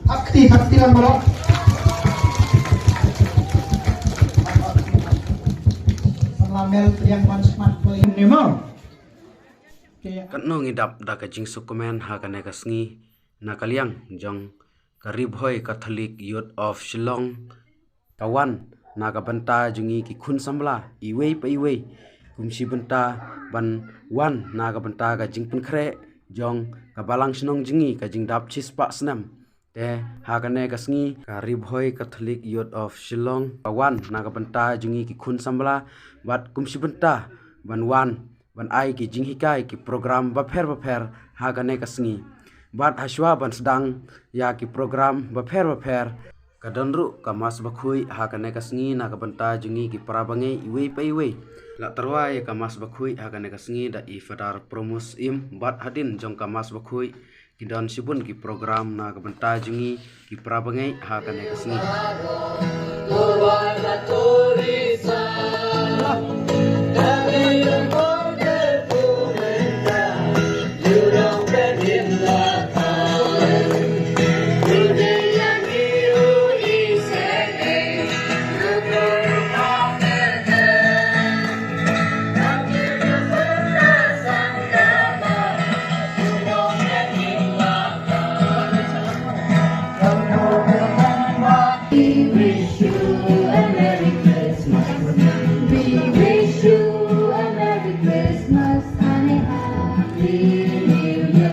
Akti lang bro. Lamel yang smart play nemo. Katno ngidap da kajing sukumen ha kane kasngi nakaliang jong karibhoy Catholic Youth of Shillong kawan naga banta jungi ki khun samla iwei pa iwei kumsi banta ban wan naga banta ga jingpun khre jong kabalang sinong jungi ka jingdap chispa snam te ha kane kasngi karibhoy Catholic Youth of Shillong kawan naga banta jungi ki khun samla bat kumsi banta ban ban ai ki jinghikai ki program baper ha kane kasngi bat haswa ban sedang ya ki program baper kadonru kamas bakhui ha kane kasngi na kabanta jungi ki parabangai iwei pa iwei la terwai kamas bakhui ha kane kasngi da i fadar promus im bat hadin jong kamas bakhui kidon sibun ki program na kabanta jungi ki parabangai ha kane kasngi